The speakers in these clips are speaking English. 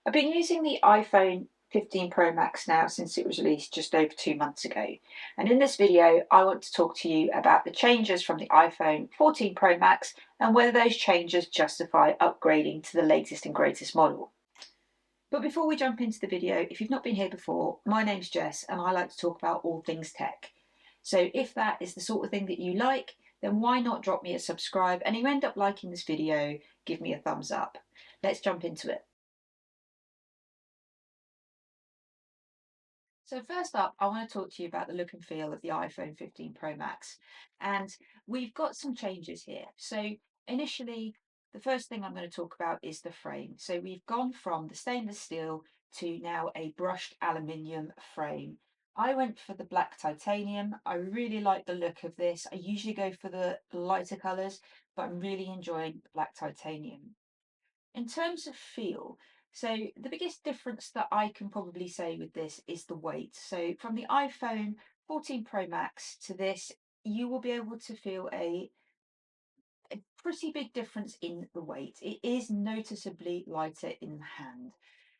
I've been using the iPhone 15 Pro Max now since it was released just over 2 months ago. And in this video, I want to talk to you about the changes from the iPhone 14 Pro Max and whether those changes justify upgrading to the latest and greatest model. But before we jump into the video, if you've not been here before, my name's Jess and I like to talk about all things tech. So if that is the sort of thing that you like, then why not drop me a subscribe, and if you end up liking this video, give me a thumbs up. Let's jump into it. So first up, I want to talk to you about the look and feel of the iPhone 15 Pro Max. And we've got some changes here. So initially, the first thing I'm going to talk about is the frame. So we've gone from the stainless steel to now a brushed aluminium frame. I went for the black titanium. I really like the look of this. I usually go for the lighter colours, but I'm really enjoying the black titanium. In terms of feel, so the biggest difference that I can probably say with this is the weight. So from the iPhone 14 Pro Max to this, you will be able to feel a pretty big difference in the weight. It is noticeably lighter in the hand.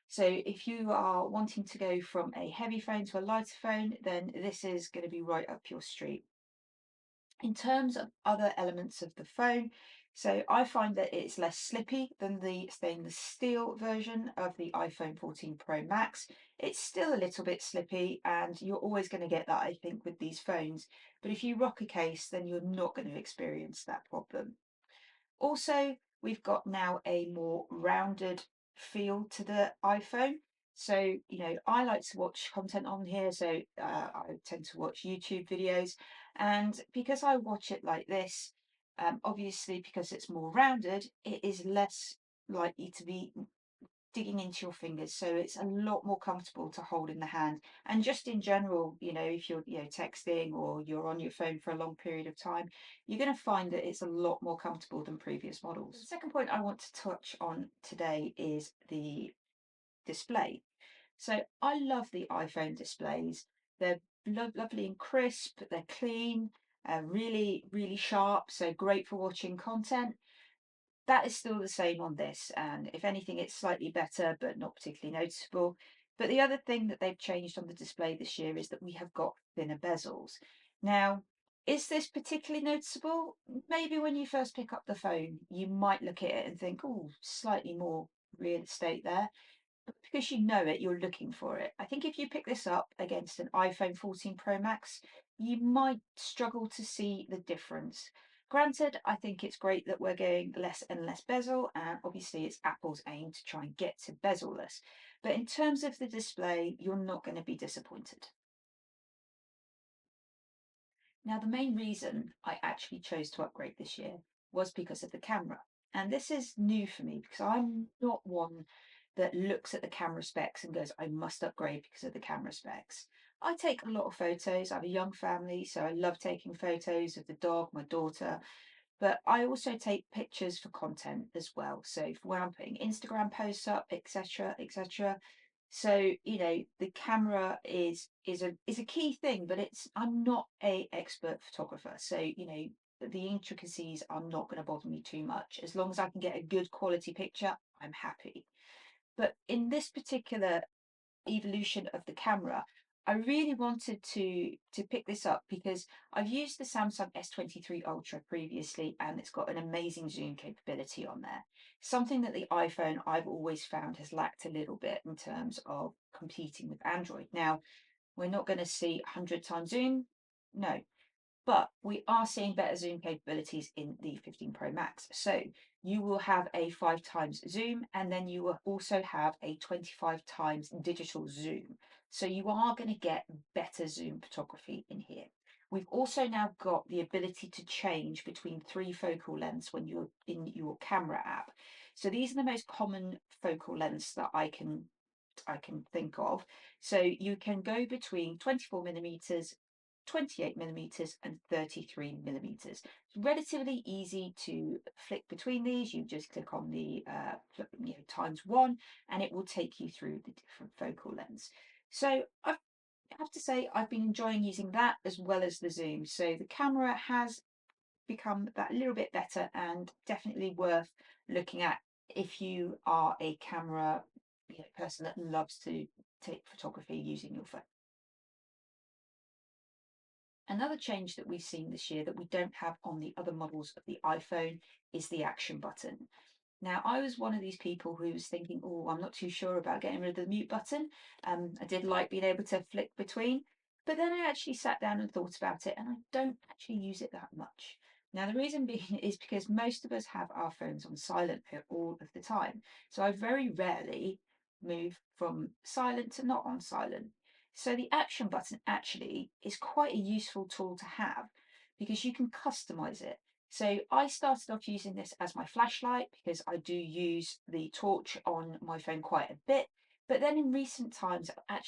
So if you are wanting to go from a heavy phone to a lighter phone, then this is going to be right up your street. In terms of other elements of the phone, so I find that it's less slippy than the stainless steel version of the iPhone 14 Pro Max. It's still a little bit slippy, and you're always going to get that, I think, with these phones. But if you rock a case, then you're not going to experience that problem. Also, we've got now a more rounded feel to the iPhone. So, I like to watch content on here. So, I tend to watch YouTube videos. And because I watch it like this, obviously, because it's more rounded, it is less likely to be digging into your fingers, so it's a lot more comfortable to hold in the hand. And just in general, if you're texting or you're on your phone for a long period of time, you're going to find that it's a lot more comfortable than previous models. The second point I want to touch on today is the display. So I love the iPhone displays. They're lovely and crisp, they're clean, really really sharp, so great for watching content. That is still the same on this, and if anything, it's slightly better, but not particularly noticeable. But the other thing that they've changed on the display this year is that we have got thinner bezels. Now, is this particularly noticeable? Maybe when you first pick up the phone, you might look at it and think, oh, slightly more real estate there. But because you know it, you're looking for it. I think if you pick this up against an iPhone 14 Pro Max, you might struggle to see the difference. Granted, I think it's great that we're going less and less bezel, and obviously it's Apple's aim to try and get to bezel-less. But in terms of the display, you're not going to be disappointed. Now, the main reason I actually chose to upgrade this year was because of the camera. And this is new for me because I'm not one that looks at the camera specs and goes, I must upgrade because of the camera specs. I take a lot of photos. I have a young family, so I love taking photos of the dog, my daughter, but I also take pictures for content as well. So for when I'm putting Instagram posts up, etc., etc. So the camera is a key thing, but I'm not a expert photographer, so the intricacies are not going to bother me too much. As long as I can get a good quality picture, I'm happy. But in this particular evolution of the camera, I really wanted to pick this up because I've used the Samsung S23 Ultra previously, and it's got an amazing zoom capability on there. Something that the iPhone I've always found has lacked a little bit in terms of competing with Android. Now, we're not going to see 100 times zoom, no, but we are seeing better zoom capabilities in the 15 Pro Max. So you will have a 5 times zoom, and then you will also have a 25 times digital zoom. So you are going to get better zoom photography in here. We've also now got the ability to change between 3 focal lengths when you're in your camera app. So these are the most common focal lengths that I can think of. So you can go between 24mm, 28mm and 33mm. It's relatively easy to flick between these. You just click on the ×1, and it will take you through the different focal lengths. So I have to say I've been enjoying using that as well as the zoom. So the camera has become that little bit better and definitely worth looking at if you are a camera person that loves to take photography using your phone. Another change that we've seen this year that we don't have on the other models of the iPhone is the action button. Now, I was one of these people who was thinking, oh, I'm not too sure about getting rid of the mute button. I did like being able to flick between, but then I actually sat down and thought about it, and I don't actually use it that much. Now, the reason being is because most of us have our phones on silent all of the time. So I very rarely move from silent to not on silent. So the action button actually is quite a useful tool to have because you can customize it. So I started off using this as my flashlight because I do use the torch on my phone quite a bit. But then in recent times, I've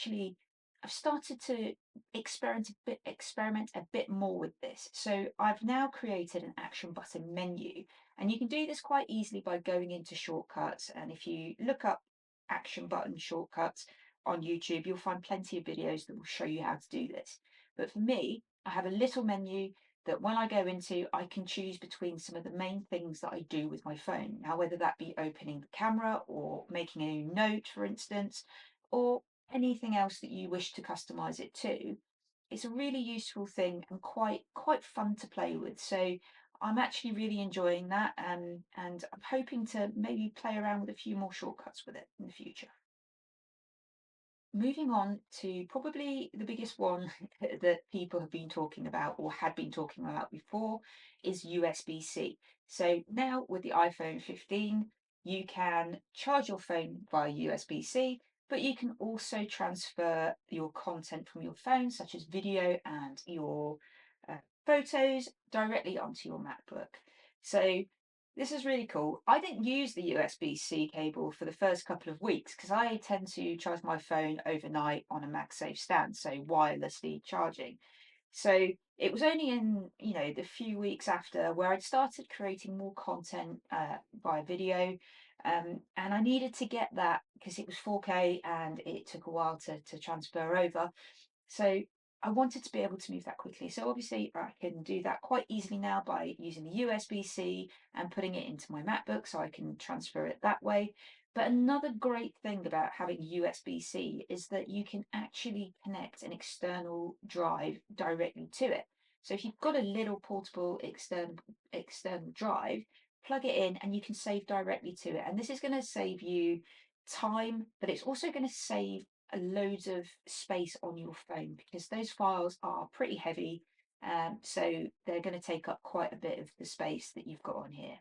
started to experiment a bit more with this. So I've now created an action button menu, and you can do this quite easily by going into shortcuts. And if you look up action button shortcuts on YouTube, you'll find plenty of videos that will show you how to do this. But for me, I have a little menu that when I go into, I can choose between some of the main things that I do with my phone. Now, whether that be opening the camera or making a new note, for instance, or anything else that you wish to customize it to, it's a really useful thing and quite fun to play with. So I'm actually really enjoying that, and I'm hoping to maybe play around with a few more shortcuts with it in the future. Moving on to probably the biggest one that people have been talking about or had been talking about before is USB-C. So now with the iPhone 15, you can charge your phone via USB-C, but you can also transfer your content from your phone, such as video and your uh, photos, directly onto your MacBook. So this is really cool. I didn't use the USB-C cable for the first couple of weeks because I tend to charge my phone overnight on a MagSafe stand, so wirelessly charging. So it was only in, the few weeks after where I'd started creating more content via video. And I needed to get that because it was 4K and it took a while to transfer over. So I wanted to be able to move that quickly. So obviously I can do that quite easily now by using the USB-C and putting it into my MacBook so I can transfer it that way. But another great thing about having USB-C is that you can actually connect an external drive directly to it. So if you've got a little portable external drive, plug it in and you can save directly to it. And this is going to save you time, but it's also going to save loads of space on your phone because those files are pretty heavy. So they're going to take up quite a bit of the space that you've got on here.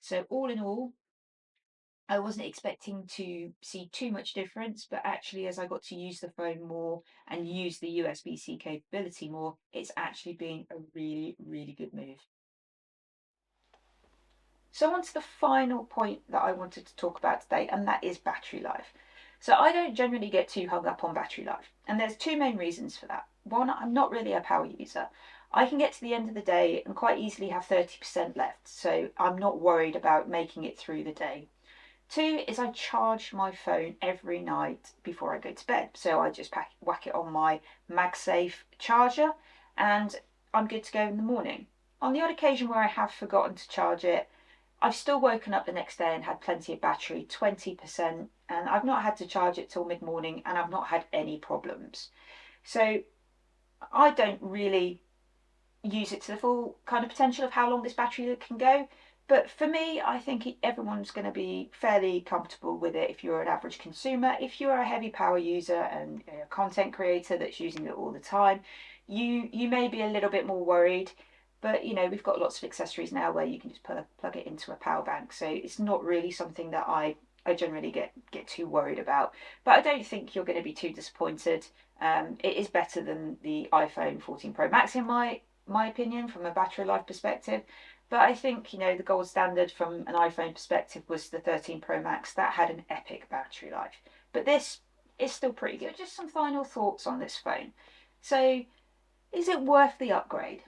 So all in all, I wasn't expecting to see too much difference, but actually, as I got to use the phone more and use the USB-C capability more, it's actually been a really, really good move. So on to the final point that I wanted to talk about today, and that is battery life. So I don't generally get too hung up on battery life, and there's two main reasons for that. One, I'm not really a power user. I can get to the end of the day and quite easily have 30% left, so I'm not worried about making it through the day. Two is I charge my phone every night before I go to bed. So I just whack it on my MagSafe charger and I'm good to go in the morning. On the odd occasion where I have forgotten to charge it, I've still woken up the next day and had plenty of battery, 20%, and I've not had to charge it till mid-morning and I've not had any problems. So I don't really use it to the full kind of potential of how long this battery can go. But for me, I think everyone's going to be fairly comfortable with it if you're an average consumer. If you're a heavy power user and a content creator that's using it all the time, you may be a little bit more worried. But we've got lots of accessories now where you can just plug it into a power bank. So it's not really something that I generally get too worried about. But I don't think you're going to be too disappointed. It is better than the iPhone 14 Pro Max in my opinion from a battery life perspective. But I think, the gold standard from an iPhone perspective was the 13 Pro Max. That had an epic battery life. But this is still pretty good. So just some final thoughts on this phone. So is it worth the upgrade?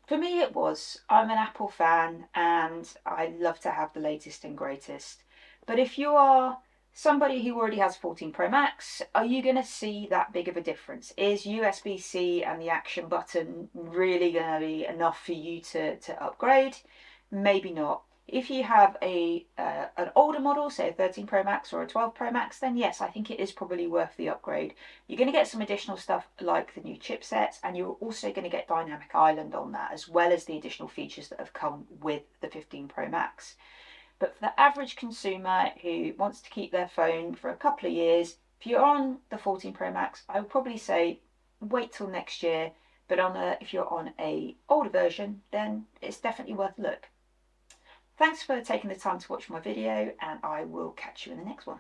For me, it was. I'm an Apple fan and I love to have the latest and greatest. But if you are somebody who already has 14 Pro Max, are you going to see that big of a difference? Is USB-C and the action button really going to be enough for you to upgrade? Maybe not. If you have an older model, say a 13 Pro Max or a 12 Pro Max, then yes, I think it is probably worth the upgrade. You're going to get some additional stuff like the new chipsets, and you're also going to get Dynamic Island on that, as well as the additional features that have come with the 15 Pro Max. But for the average consumer who wants to keep their phone for a couple of years, if you're on the 14 Pro Max, I would probably say wait till next year. But if you're on a older version, then it's definitely worth a look. Thanks for taking the time to watch my video, and I will catch you in the next one.